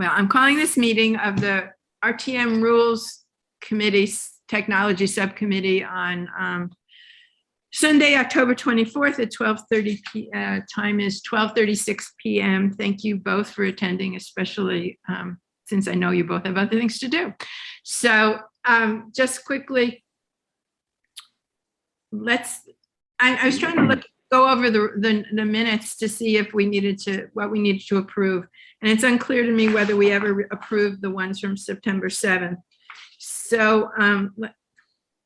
Well, I'm calling this meeting of the RTM Rules Committee, Technology Subcommittee on Sunday, October 24th at 12:30 p.m. Time is 12:36 p.m. Thank you both for attending, especially since I know you both have other things to do. So just quickly, I was trying to go over the minutes to see if we needed to, what we needed to approve. And it's unclear to me whether we ever approved the ones from September 7th. So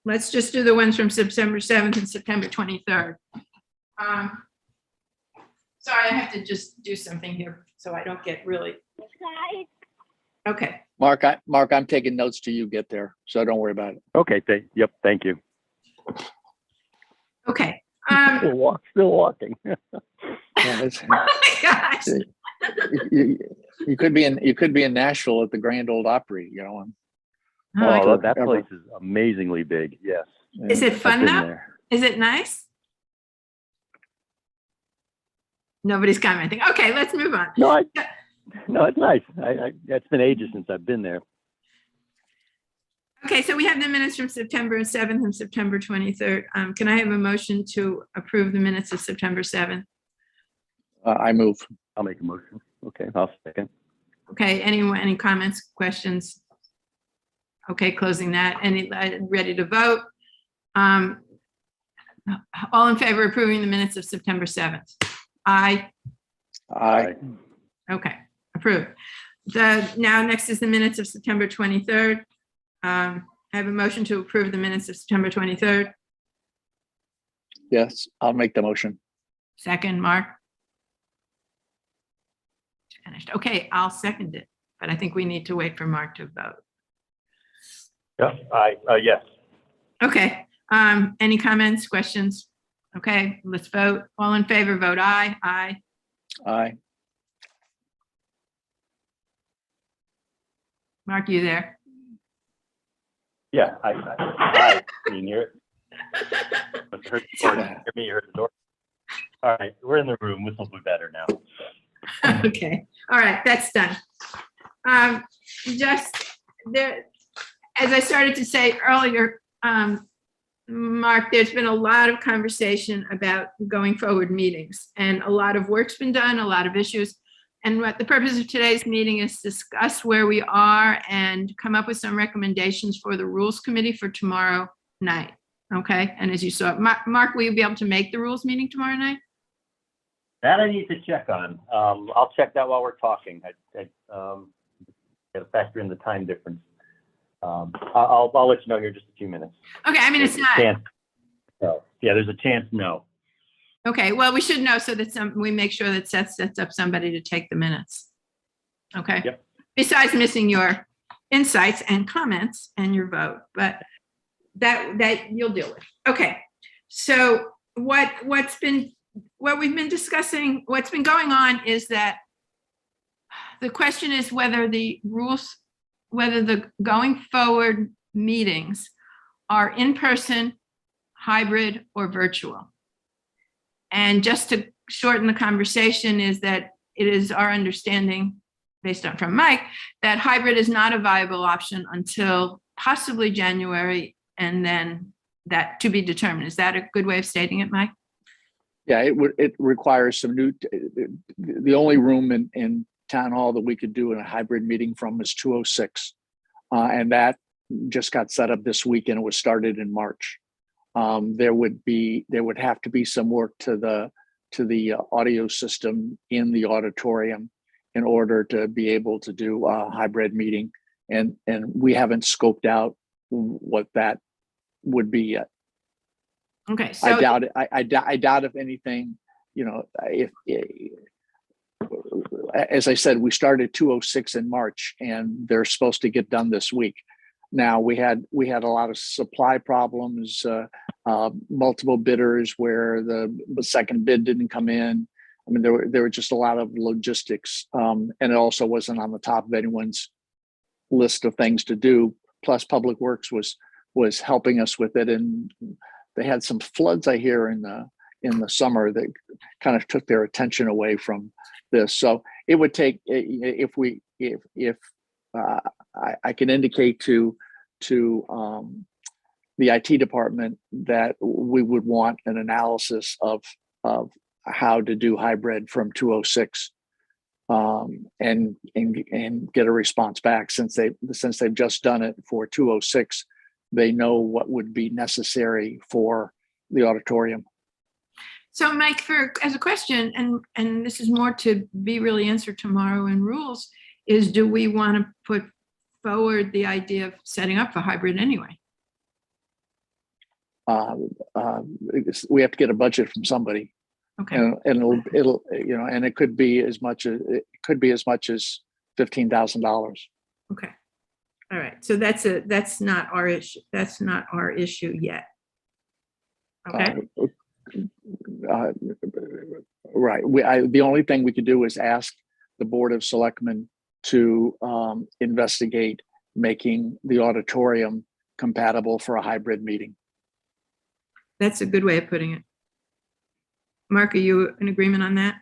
let's just do the ones from September 7th and September 23rd. Sorry, I have to just do something here so I don't get really. Okay. Mark, I'm taking notes till you get there, so don't worry about it. Okay. Yep. Thank you. Okay. Still walking. Oh my gosh. You could be in Nashville at the Grand Ole Opry, you know. Oh, that place is amazingly big. Yes. Is it fun though? There. Is it nice? Nobody's commenting. Okay, let's move on. No, it's nice. It's been ages since I've been there. Okay, so we have the minutes from September 7th and September 23rd. Can I have a motion to approve the minutes of September 7th? I move. I'll make a motion. Okay, I'll second. Okay, any comments, questions? Okay, closing that. Ready to vote? All in favor of approving the minutes of September 7th? Aye. Aye. Okay, approved. Now next is the minutes of September 23rd. I have a motion to approve the minutes of September 23rd. Yes, I'll make the motion. Second, Mark. Finished. Okay, I'll second it, but I think we need to wait for Mark to vote. Yeah, yes. Okay, any comments, questions? Okay, let's vote. All in favor, vote aye. Aye. Aye. Mark, you there? Yeah, I can you hear it? Hear me, you heard the door. All right, we're in the room. This will be better now. Okay, all right, that's done. Just there, as I started to say earlier, Mark, there's been a lot of conversation about going forward meetings, and a lot of work's been done, a lot of issues. And what the purpose of today's meeting is to discuss where we are and come up with some recommendations for the Rules Committee for tomorrow night. Okay, and as you saw, Mark, will you be able to make the Rules meeting tomorrow night? That I need to check on. I'll check that while we're talking. I got to factor in the time difference. I'll let you know here in just a few minutes. Okay, I mean, it's not. No. Yeah, there's a chance no. Okay, well, we should know so that we make sure that Seth sets up somebody to take the minutes. Okay. Yep. Besides missing your insights and comments and your vote, but that you'll deal with. Okay. So what we've been discussing, what's been going on is that the question is whether the going forward meetings are in person, hybrid, or virtual. And just to shorten the conversation is that it is our understanding, based on from Mike, that hybrid is not a viable option until possibly January, and then that to be determined. Is that a good way of stating it, Mike? Yeah, it requires some new. The only room in town hall that we could do in a hybrid meeting from is 206, and that just got set up this week, and it was started in March. There would have to be some work to the audio system in the auditorium in order to be able to do a hybrid meeting, and we haven't scoped out what that would be yet. Okay, so I doubt it. I doubt if anything, if as I said, we started 206 in March, and they're supposed to get done this week. Now we had a lot of supply problems, multiple bidders where the second bid didn't come in. I mean, there were just a lot of logistics, and it also wasn't on the top of anyone's list of things to do. Plus, Public Works was helping us with it, and they had some floods, I hear, in the summer that kind of took their attention away from this. So it would take, if we if I can indicate to the IT department that we would want an analysis of how to do hybrid from 206, and get a response back. Since they've just done it for 206, they know what would be necessary for the auditorium. So Mike, as a question, and this is more to be really answered tomorrow in rules, is do we want to put forward the idea of setting up a hybrid anyway? We have to get a budget from somebody. Okay. And it'll and it could be as much as $15,000. Okay. All right. So that's not our issue. That's not our issue yet. Okay. Right. The only thing we could do is ask the Board of Selectmen to investigate making the auditorium compatible for a hybrid meeting. That's a good way of putting it. Mark, are you in agreement on that?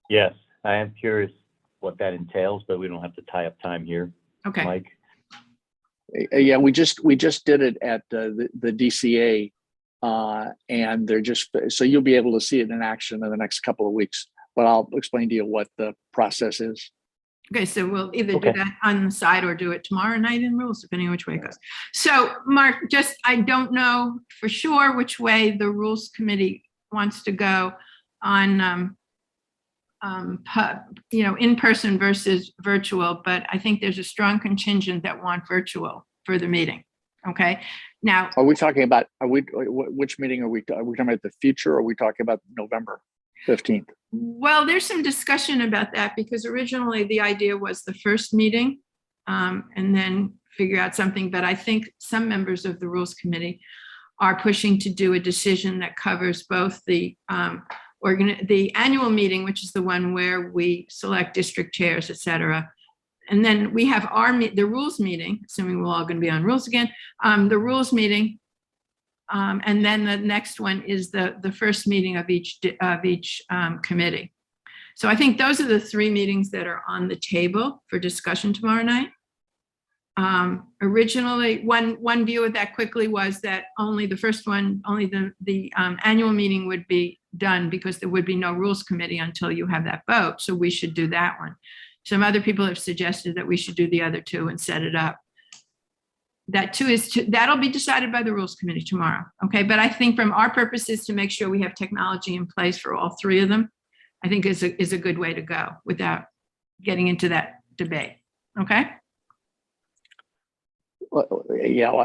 Yes, I am curious what that entails, but we don't have to tie up time here. Okay. Mike? Yeah, we just did it at the DCA, and they're just, so you'll be able to see it in action in the next couple of weeks, but I'll explain to you what the process is. Okay, so we'll either do that on the side or do it tomorrow night in rules, depending on which way it goes. So Mark, I don't know for sure which way the rules committee wants to go on, in person versus virtual, but I think there's a strong contingent that want virtual for the meeting. Okay. Now, Are we talking about, which meeting are we talking about, the future, or are we talking about November 15th? well, there's some discussion about that because originally the idea was the first meeting, and then figure out something. But I think some members of the rules committee are pushing to do a decision that covers both the annual meeting, which is the one where we select district chairs, et cetera. And then we have the rules meeting, assuming we're all going to be on rules again, the rules meeting. And then the next one is the first meeting of each committee. So I think those are the three meetings that are on the table for discussion tomorrow night. Originally, one view of that quickly was that only the first one, only the annual meeting would be done because there would be no rules committee until you have that vote. So we should do that one. Some other people have suggested that we should do the other two and set it up. That'll be decided by the rules committee tomorrow. Okay. But I think from our purposes, to make sure we have technology in place for all three of them, I think is a good way to go without getting into that debate. Okay. The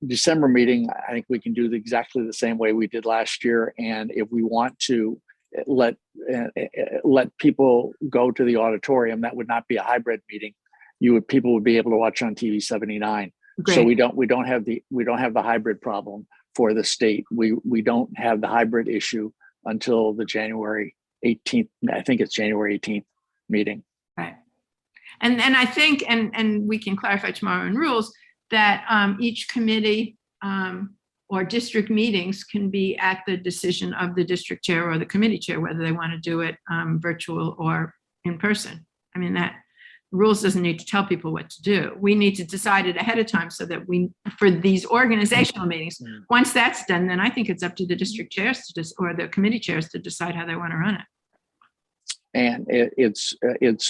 December meeting, I think we can do exactly the same way we did last year. And if we want to let people go to the auditorium, that would not be a hybrid meeting. People would be able to watch on TV 79. Great. So we don't have the hybrid problem for the state. We don't have the hybrid issue until the January 18th. I think it's January 18th meeting. Right. And I think, and we can clarify tomorrow in rules, that each committee or district meetings can be at the decision of the district chair or the committee chair, whether they want to do it virtual or in person. I mean, that rules doesn't need to tell people what to do. We need to decide it ahead of time so that for these organizational meetings, once that's done, then I think it's up to the district chairs or the committee chairs to decide how they want to run it. And it's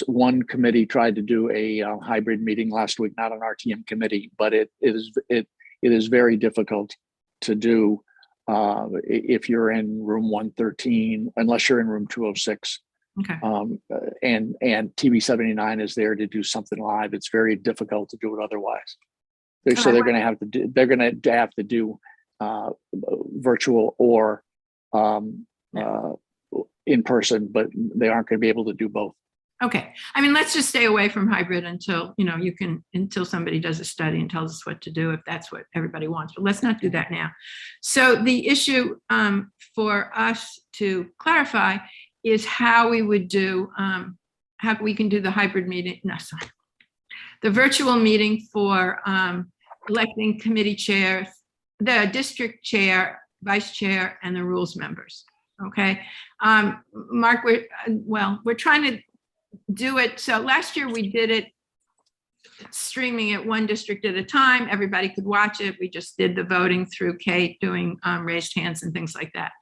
one committee tried to do a hybrid meeting last week, not an RTM committee, but it is very difficult to do if you're in room 113, unless you're in room 206. Okay. And TV 79 is there to do something live. It's very difficult to do it otherwise. So they're going to have to do virtual or in person, but they aren't going to be able to do both. Okay. I mean, let's just stay away from hybrid until somebody does a study and tells us what to do, if that's what everybody wants, but let's not do that now. So the issue for us to clarify is how we would do, how we can do the hybrid meeting, the virtual meeting for electing committee chairs, the district chair, vice chair, and the rules members. Okay. Mark, we're trying to do it. So last year we did it streaming it one district at a time. Everybody could watch it. We just did the voting through Kate doing raised hands and things like that.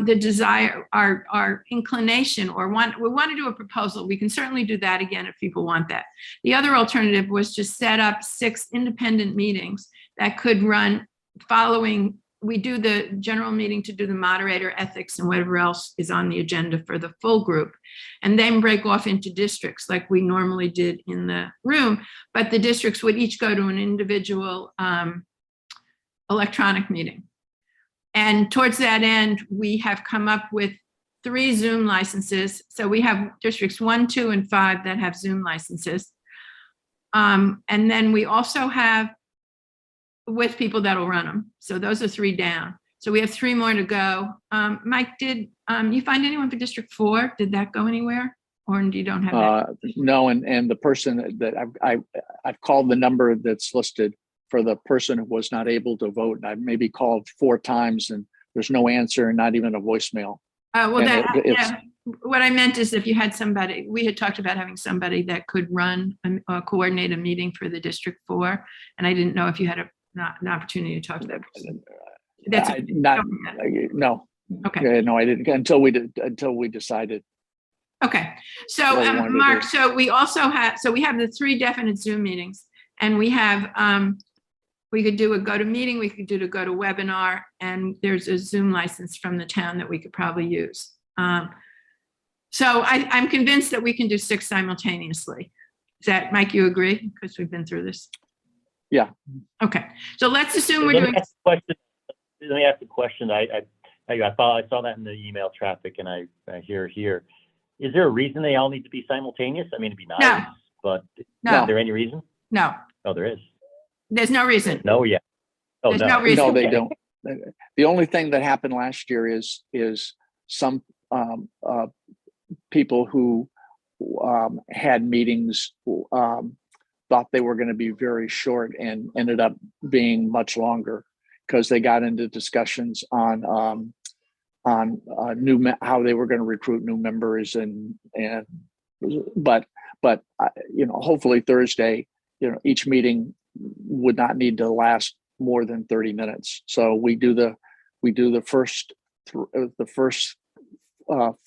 The desire, our inclination, or we want to do a proposal. We can certainly do that again if people want that. The other alternative was to set up 6 independent meetings that could run following. We do the general meeting to do the moderator, ethics, and whatever else is on the agenda for the full group, and then break off into districts like we normally did in the room. But the districts would each go to an individual electronic meeting. And towards that end, we have come up with 3 Zoom licenses. So we have districts 1, 2, and 5 that have Zoom licenses. And then we also have with people that'll run them. So those are 3 down. So we have 3 more to go. Mike, did you find anyone for District 4? Did that go anywhere, or you don't have that? No, and the person that I've called the number that's listed for the person who was not able to vote. I maybe called 4 times and there's no answer, and not even a voicemail. Well, yeah, what I meant is if you had somebody, we had talked about having somebody that could run or coordinate a meeting for the District 4, and I didn't know if you had an opportunity to talk to that person. That's no. Okay. No, I didn't until we decided. Okay. So Mark, so we also have, we have the 3 definite Zoom meetings, and we have, we could do a GoToMeeting, we could do a GoToWebinar, and there's a Zoom license from the town that we could probably use. So I'm convinced that we can do 6 simultaneously. Is that, Mike, you agree? Because we've been through this. Yeah. Okay. So let's assume we're doing. Let me ask the question. I saw that in the email traffic, and I hear here. Is there a reason they all need to be simultaneous? I mean, it'd be nice, No. But No. Is there any reason? No. Oh, there is. There's no reason. No, yeah. Oh, There's no reason. No, they don't. The only thing that happened last year is some people who had meetings thought they were going to be very short and ended up being much longer because they got into discussions on how they were going to recruit new members but hopefully Thursday, each meeting would not need to last more than 30 minutes. So we do the first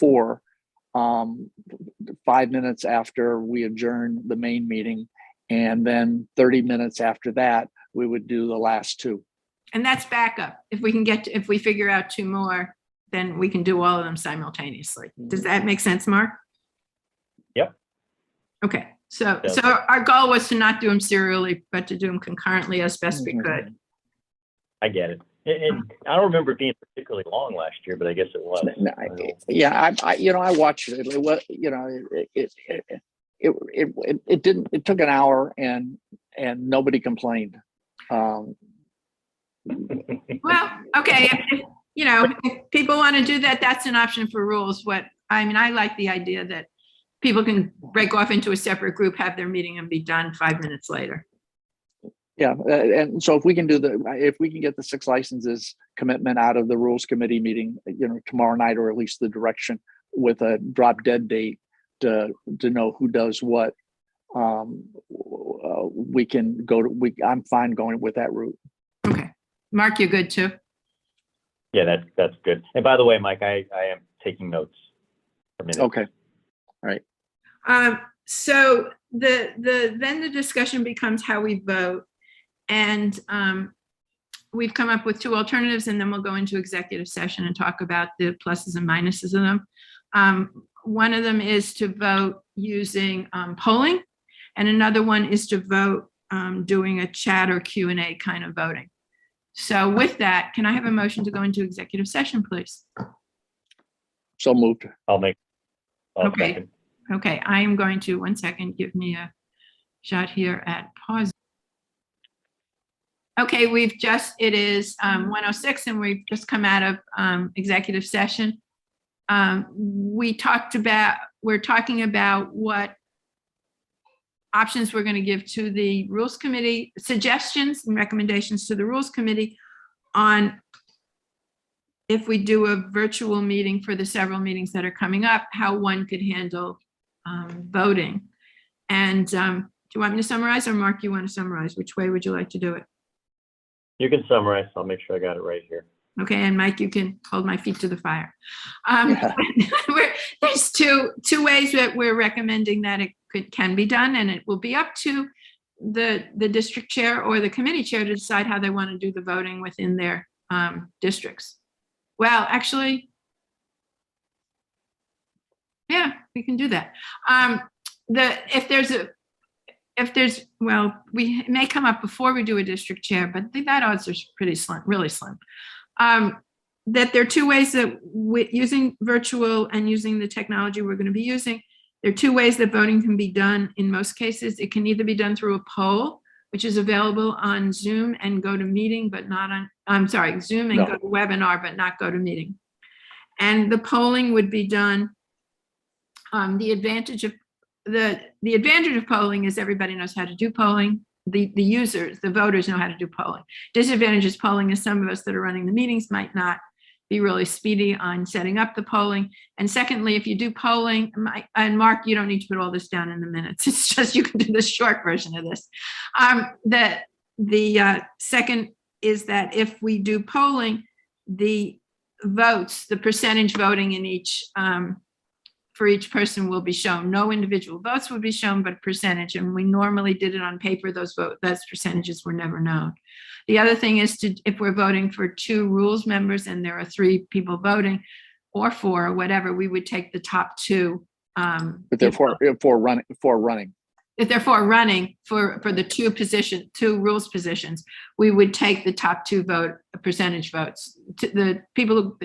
4 5 minutes after we adjourn the main meeting, and then 30 minutes after that we would do the last 2. And that's backup. If we figure out 2 more, then we can do all of them simultaneously. Does that make sense, Mark? Yep. Okay. So our goal was to not do them serially, but to do them concurrently as best we could. I get it. And I don't remember it being particularly long last year, but I guess it was. Yeah, I watched it. It didn't. It took an hour, and nobody complained. Well, okay. If people want to do that, that's an option for rules. I like the idea that people can break off into a separate group, have their meeting, and be done 5 minutes later. Yeah, and so if we can get the 6 licenses commitment out of the rules committee meeting, tomorrow night, or at least the direction with a drop dead date to know who does what, we can go to. I'm fine going with that route. Okay, Mark, you're good too. Yeah, that's good. And by the way, Mike, I am taking notes for a minute. Okay, all right. So then the discussion becomes how we vote. And we've come up with 2 alternatives, and then we'll go into executive session and talk about the pluses and minuses of them. One of them is to vote using polling, and another one is to vote doing a chat or Q&A kind of voting. So with that, can I have a motion to go into executive session, please? So moved. Okay. Okay, I am going to, 1 second, give me a shot here at pause. Okay, it is 1:06, and we've just come out of executive session. We're talking about what options we're going to give to the Rules Committee, suggestions and recommendations to the Rules Committee on if we do a virtual meeting for the several meetings that are coming up, how one could handle voting. And do you want me to summarize, or Mark, you want to summarize? Which way would you like to do it? You can summarize. I'll make sure I got it right here. Okay, and Mike, you can hold my feet to the fire. Yeah. There's two ways that we're recommending that it can be done, and it will be up to the district chair or the committee chair to decide how they want to do the voting within their districts. Well, actually, yeah, we can do that. Well, it may come up before we do a district chair, but that odds are pretty slim, really slim. That there are two ways that using virtual and using the technology we're going to be using, there are two ways that voting can be done in most cases. It can either be done through a poll, which is available on Zoom and GoToMeeting, but not on, I'm sorry, Zoom and GoToWebinar, but not GoToMeeting. And the polling would be done, the advantage of polling is everybody knows how to do polling. The users, the voters know how to do polling. Disadvantage is polling is some of us that are running the meetings might not be really speedy on setting up the polling. And secondly, if you do polling, and Mark, you don't need to put all this down in the minutes. It's just you can do the short version of this. The second is that if we do polling, the votes, the percentage voting in each for each person will be shown. No individual votes would be shown, but percentage. And we normally did it on paper. Those percentages were never known. The other thing is if we're voting for 2 rules members and there are 3 people voting, or 4 or whatever, we would take the top 2. But they're for running. If they're for running for the 2 rules positions, we would take the top 2 percentage votes. The people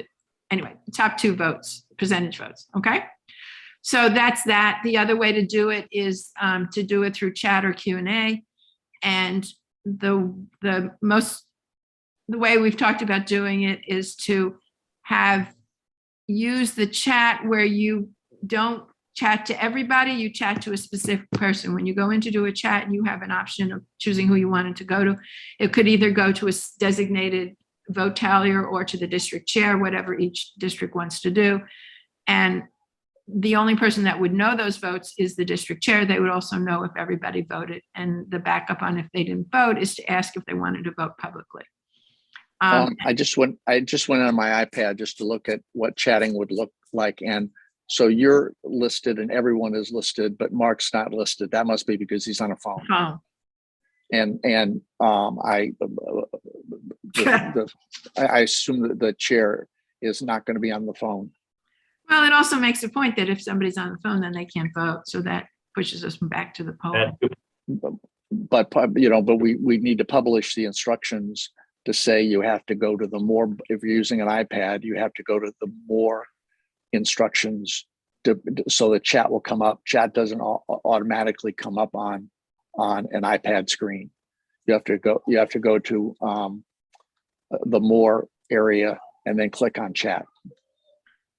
anyway, top 2 votes, percentage votes. Okay. So that's that. The other way to do it is to do it through chat or Q&A. And the way we've talked about doing it is to use the chat where you don't chat to everybody, you chat to a specific person. When you go in to do a chat, you have an option of choosing who you want it to go to. It could either go to a designated vote tallier or to the district chair, whatever each district wants to do. And the only person that would know those votes is the district chair. They would also know if everybody voted. And the backup on if they didn't vote is to ask if they wanted to vote publicly. I just went on my iPad just to look at what chatting would look like. And so you're listed and everyone is listed, but Mark's not listed. That must be because he's on a phone. Oh. And I assume that the chair is not going to be on the phone. Well, it also makes a point that if somebody's on the phone, then they can't vote. So that pushes us back to the poll. But we need to publish the instructions to say you have to go to the more, if you're using an iPad, you have to go to the more instructions so the chat will come up. Chat doesn't automatically come up on an iPad screen. You have to go to the more area and then click on chat.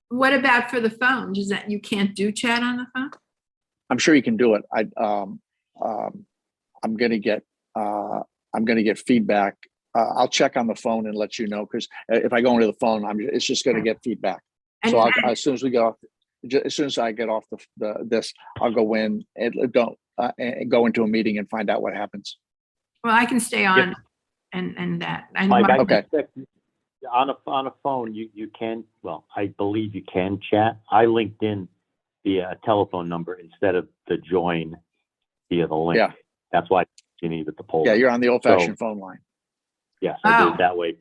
What about for the phone? Does that you can't do chat on the phone? I'm sure you can do it. I'm going to get feedback. I'll check on the phone and let you know, because if I go into the phone, it's just going to get feedback. So as soon as I get off this, I'll go in and go into a meeting and find out what happens. Well, I can stay on and that. Okay. On a phone, you can, well, I believe you can chat. I linked in via a telephone number instead of the join via the link. Yeah. That's why you need with the poll. Yeah, you're on the old-fashioned phone line. Yes, I did it that way.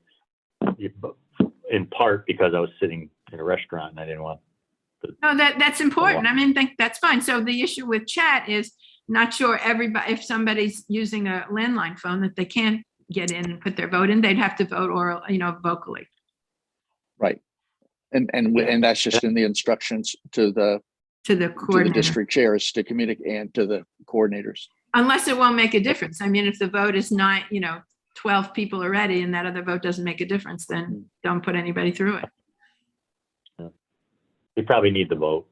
In part because I was sitting in a restaurant and I didn't want to. No, that's important. I mean, that's fine. So the issue with chat is not sure if somebody's using a landline phone that they can't get in and put their vote in, they'd have to vote oral, vocally. Right. And that's just in the instructions to the district chairs to communicate and to the coordinators. Unless it won't make a difference. I mean, if the vote is 12 people already and that other vote doesn't make a difference, then don't put anybody through it. Yeah. You probably need the vote.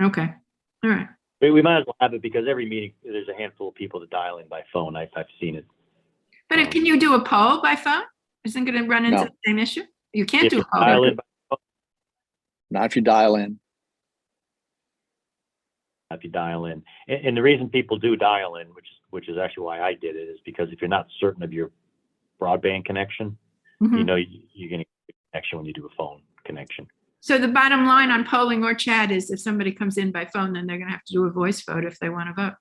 Okay. All right. We might as well have it because every meeting there's a handful of people that dial in by phone. I've seen it. But can you do a poll by phone? Isn't it going to run into the same issue? You can't do a poll. Not if you dial in. if you dial in. And the reason people do dial in, which is actually why I did it, is because if you're not certain of your broadband connection, Mhm. you know you're going to get a connection when you do a phone connection. So the bottom line on polling or chat is if somebody comes in by phone, then they're going to have to do a voice vote if they want to vote.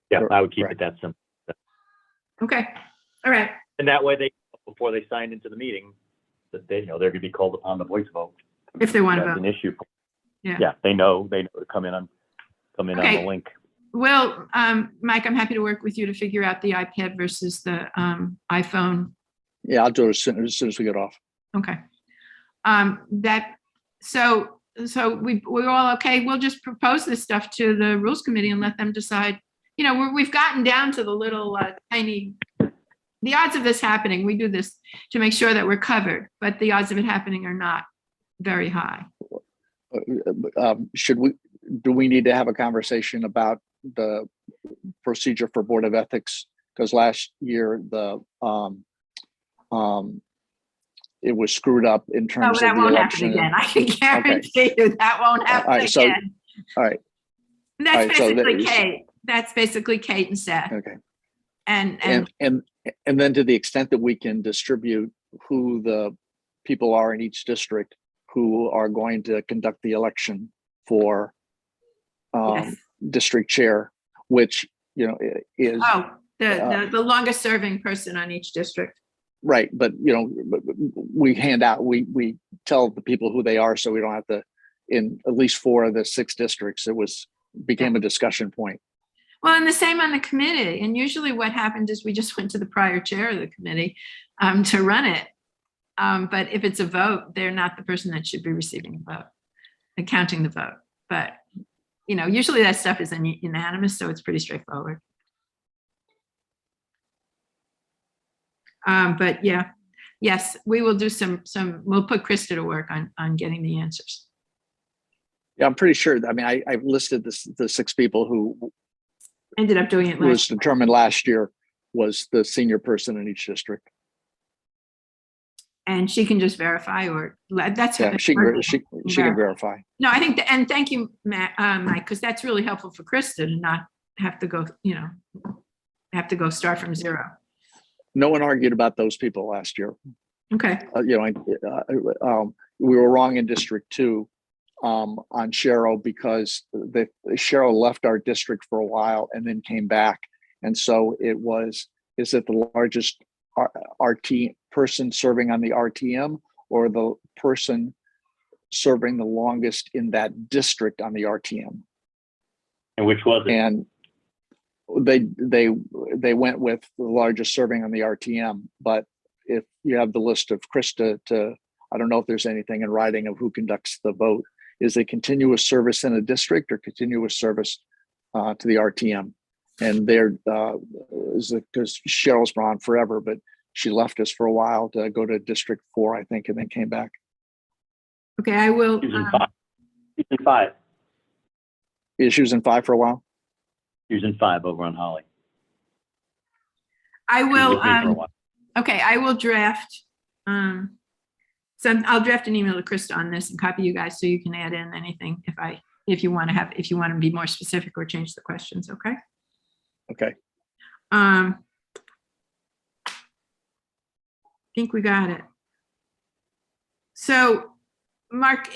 Yeah, I would keep Correct. it that simple. Okay. All right. And that way, before they sign into the meeting, that they're going to be called upon the voice vote. If they want to That's vote. an issue. Yeah. Yeah, they know to come in on Okay. the link. Well, Mike, I'm happy to work with you to figure out the iPad versus the iPhone. Yeah, I'll do it as soon as we get off. Okay. So we're all okay. We'll just propose this stuff to the Rules Committee and let them decide. You know, we've gotten down to the little tiny, the odds of this happening, we do this to make sure that we're covered, but the odds of it happening are not very high. Do we need to have a conversation about the procedure for Board of Ethics? Because last year it was screwed up in No, terms that of the won't happen election. again. I can guarantee you that won't happen All right, so- again. All right, And that's all right, so basically there's- Kate. That's basically Kate and Seth. okay. And And then to the extent that we can distribute who the people are in each district who are going to conduct the election for yes. district chair, which, you know, is Oh, the longest serving person on each district. right. But, you know, we hand out, we tell the people who they are, so we don't have to, in at least 4 of the 6 districts, became a discussion point. Well, and the same on the committee. And usually what happened is we just went to the prior chair of the committee to run it. But if it's a vote, they're not the person that should be receiving a vote, counting the vote. But, you know, usually that stuff is unanimous, so it's pretty straightforward. But yeah, yes, we will do we'll put Krista to work on getting the answers. Yeah, I'm pretty sure. I mean, I've listed the 6 people who Ended up doing it was last year. determined last year was the senior person in each district. And she can just verify, or that's Yeah, she can verify. No, I think, and thank you, Matt, Mike, because that's really helpful for Krista to not have to go, you know, start from zero. No one argued about those people last year. Okay. You know, we were wrong in District 2 on Cheryl because Cheryl left our district for a while and then came back. And so is it the largest RT person serving on the RTM or the person serving the longest in that district on the RTM? And which was it? And they went with the largest serving on the RTM. But if you have the list of Krista I don't know if there's anything in writing of who conducts the vote. Is it continuous service in a district or continuous service to the RTM? And there, because Cheryl's been on forever, but she left us for a while to go to District 4, I think, and then came back. Okay, I will. She was in 5. She was in 5. Yeah, she was in 5 for a while. She was in 5 over on Holly. I She was will. with me for a while. Okay, I will draft. So I'll draft an email to Krista on this and copy you guys so you can add in anything if you want to be more specific or change the questions. Okay. Okay. I think we got it. So, Mark,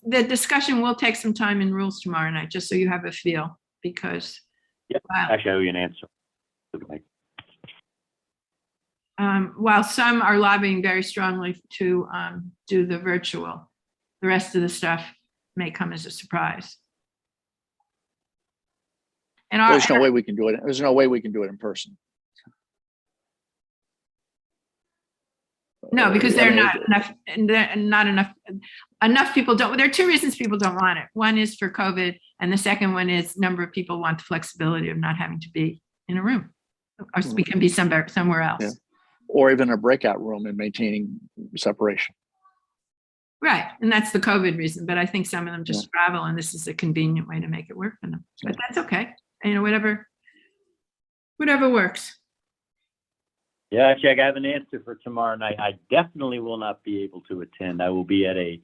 the discussion will take some time in rules tomorrow night, just so you have a feel, because Yeah, wow. actually, I owe you an answer. While some are lobbying very strongly to do the virtual, the rest of the stuff may come as a surprise. And There's no way we can do it. There's no way we can do it in person. No, because they're not enough, and not enough people don't. There are 2 reasons people don't want it. One is for COVID, and the second one is number of people want the flexibility of not having to be in a room, or we can be somewhere else. Yeah. Or even a breakout room and maintaining separation. Right, and that's the COVID reason. But I think some of them just travel, and this is a convenient way to make it work for them. But that's okay. You know, whatever works. Yeah, actually, I have an answer for tomorrow night. I definitely will not be able to attend. I will be at a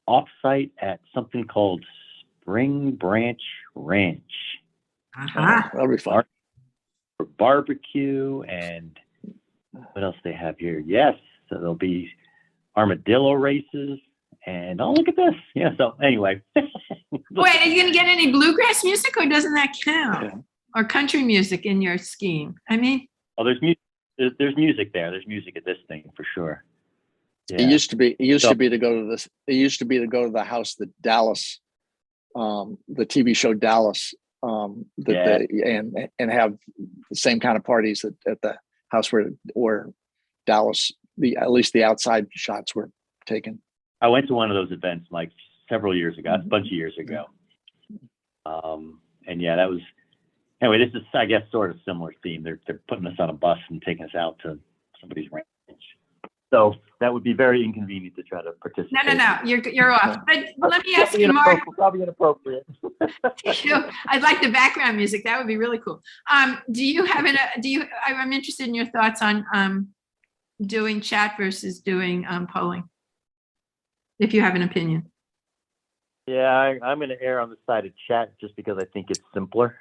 offsite at something called Spring Branch Ranch Uh-huh. That'll be fun. for barbecue. And what else they have here? Yes, so there'll be armadillo races. And oh, look at this. Yeah, so anyway. Wait, are you gonna get any bluegrass music, or doesn't that count? Yeah. Or country music in your scheme? I mean, Oh, there's music. There's music there. There's music at this thing for sure. It Yeah. used to be So- to go to this. It used to be to go to the house that Dallas, the TV show Dallas, and have the same kind of parties at the house where Dallas, at least the outside shots were taken. I went to one of those events like several years ago, a bunch of years ago. And yeah, that was, anyway, this is, I guess, sort of similar theme. They're putting us on a bus and taking us out to somebody's ranch. So that would be very inconvenient to try to participate. no, you're off. But let me ask you, Mark, Probably inappropriate. I'd like the background music. That would be really cool. Do you have I'm interested in your thoughts on doing chat versus doing polling, if you have an opinion. Yeah, I'm going to err on the side of chat just because I think it's simpler.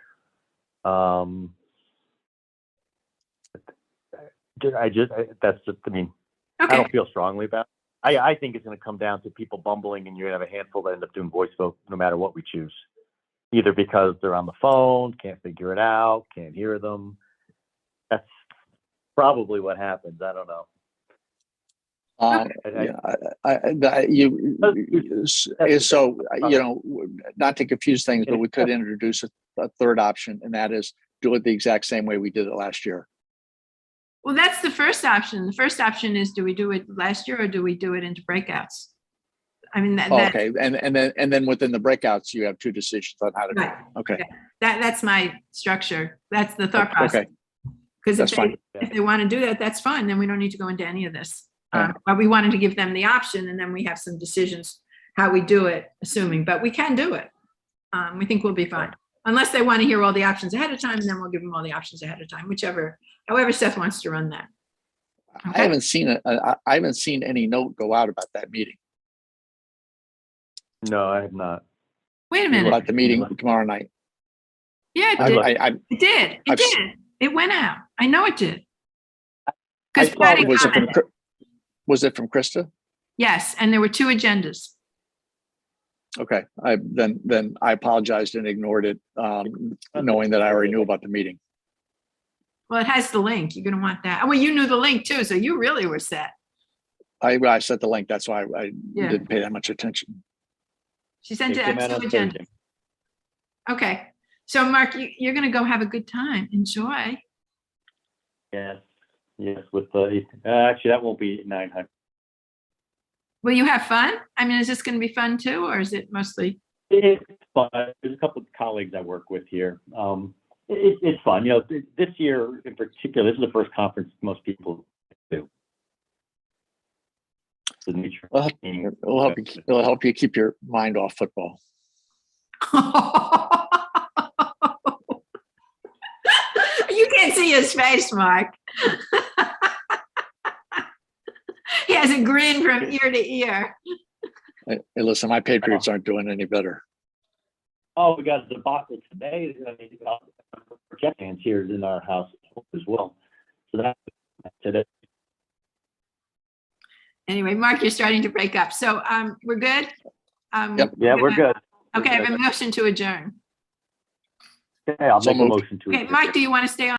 I don't feel strongly about it. I think it's going to come down to people bumbling, and you're going to have a handful that end up doing voice vote no matter what we choose. Either because they're on the phone, can't figure it out, can't hear them. That's probably what happens. I don't know. Not to confuse things, but we could introduce a third option, and that is do it the exact same way we did it last year. Well, that's the first option. The first option is, do we do it last year or do we do it into breakouts? I mean, Okay, and then within the breakouts, you have two decisions on how to do it. Right. Okay, That's my structure. That's the thought process. okay, Because that's fine. if they want to do that, that's fine. Then we don't need to go into any of this. Yeah. But we wanted to give them the option, and then we have some decisions how we do it, assuming, but we can do it. We think we'll be fine. Unless they want to hear all the options ahead of time, and then we'll give them all the options ahead of time, however Seth wants to run that. I haven't seen any note go out about that meeting, No, I have not. Wait a minute. about the meeting tomorrow night. Yeah, it did. I It did. It I've did. It went out. I know it did. I Because saw Patty it. commented. was it from Krista? Yes, and there were two agendas. Okay, then I apologized and ignored it, knowing that I already knew about the meeting. Well, it has the link. You're going to want that. Well, you knew the link too, so you really were set. I sent the link. That's why I Yeah. didn't pay that much attention. She sent It it came out out two on agendas. Thursday. Okay. So Mark, you're going to go have a good time. Enjoy. Yes, with the, actually, that won't be 900. Will you have fun? I mean, is this going to be fun too, or is it mostly? It's fun. There's a couple of colleagues I work with here. It's fun. You know, this year in particular, this is the first conference most people do. The nature of meeting. It'll help you keep your mind off football. You can't see his face, Mark. He has a grin from ear to ear. Hey, listen, my Patriots aren't doing any better. Oh, we got a debacle today. I mean, Jet fans here in our house as well. So that's today. Anyway, Mark, you're starting to break up. So we're good? Yep. Yeah, we're good. Okay, I have a motion to adjourn. Okay, I'll So make a moved. motion to. Okay, adjourn. Mike, do you want to stay on?